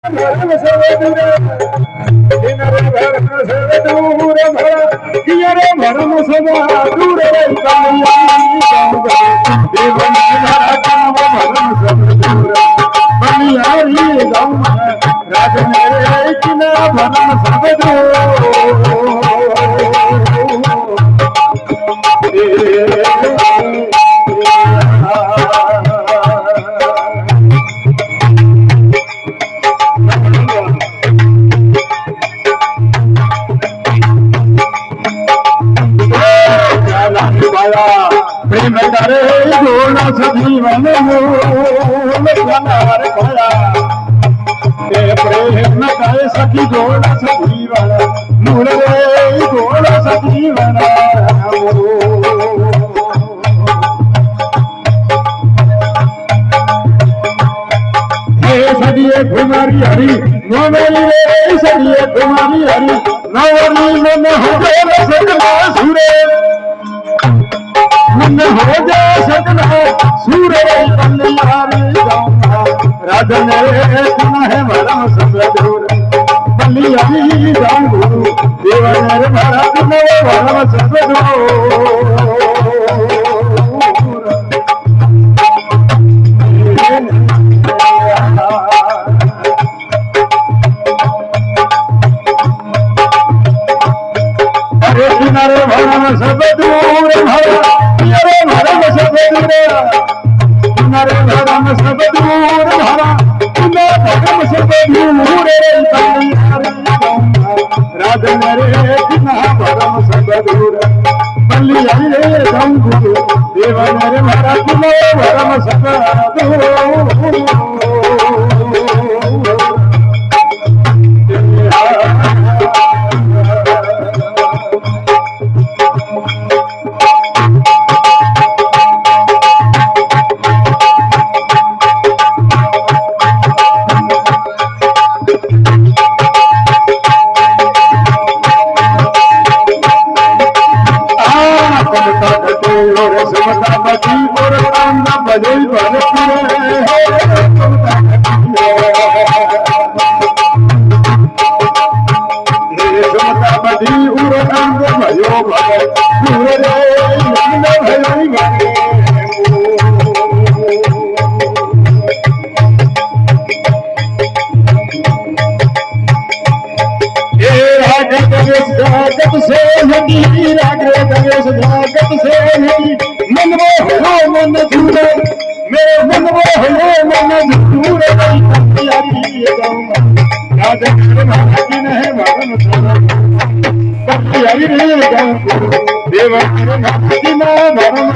भरम सब दूर किनारे भरम सब दूर भरा किनारे भरम सब दूर देवन भरा काम भरम सब दूर बलिहारी गाँव राज मेरे किना भरम सब दूर प्रेम करे गोल सजीवन प्रेम करे सखी गोल सजीवन नूर रे गोल सजीवन सदिए कुमारी हरी नोवेली रे सदिए कुमारी हरी नवनी मन हो गए सदमा सुरे मन हो जाए सदना सूरे बलिहारी गाँव राजन रे सुना है भरम सब दूर बलिहारी गाँव गुरु देवन रे भरत में भरम सब दूर अरे किनारे भरम सब दूर भरा भरम सब दूर किनारे भरम सब दूर भरा भरम सब दूर राजन रे किना भरम सब दूर बलिहारी गाँव गुरु देवन रे भरत में भरम सब दूर मन दूर मेरे मन वो है मन दूर राजा महाराज है भरम बलिहारी गाँव देवन महाराज भरम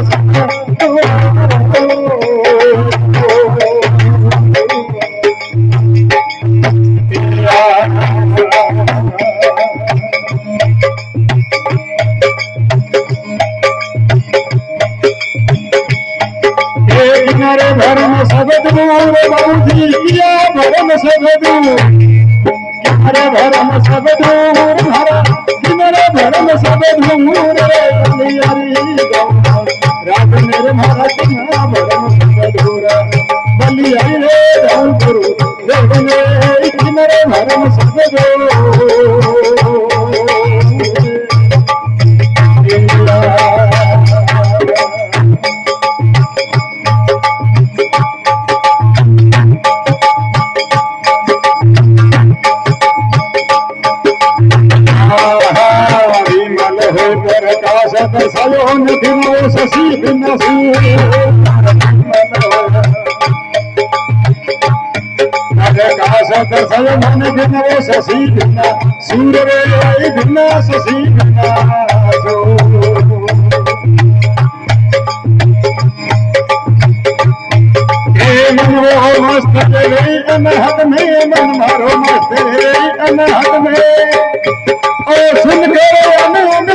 भरम सब दूर बाबूजी किया भरम सब दूर किनारे भरम सब दूर भरा किनारे भरम सब दूर बलिहारी गाँव राज मेरे महाराज भरम सब दूर बलिहारी गाँव गुरु देवन रे किनारे भरम सब दूर सलोन दिनो शशि भिन्न सलोन दिनो शशि भिन्न सूर्य रे भिन्न शशि भिन्न मन वो मस्त रे अनहद में मन मारो मस्त रे अनहद में ओ सुन के अनहद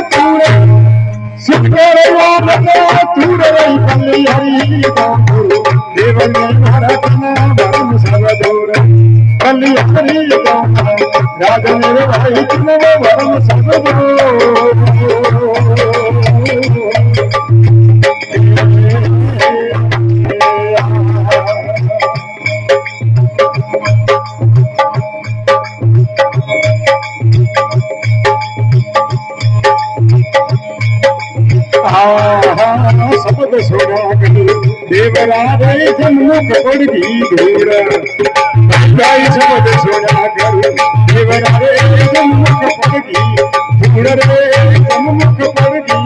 पूरे बलिहारी गाँव देवन महाराज भरम सब दूर बलिहारी गाँव राजा मेरे भाई भरम सब दूर सोना करू देवरा रे जन्मुख पड़गी धूर गाई शब्द सोना करू देवरा रे जन्मुख पड़गी धूर रे जन्मुख पड़गी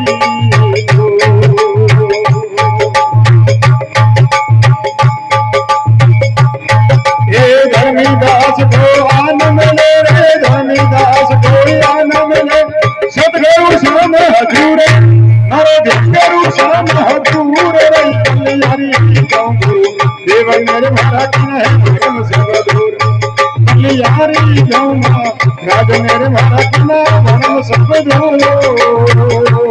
धर्मीदास को आन मिले रे धर्मीदास को आन मिले सतगुरु शाम हजूर हरे भिक्षु शाम हजूर रे कल्याणी जाऊं देवन मेरे महाराज है भरम सब दूर कल्याणी जाऊं राज मेरे महाराज भरम सब दूर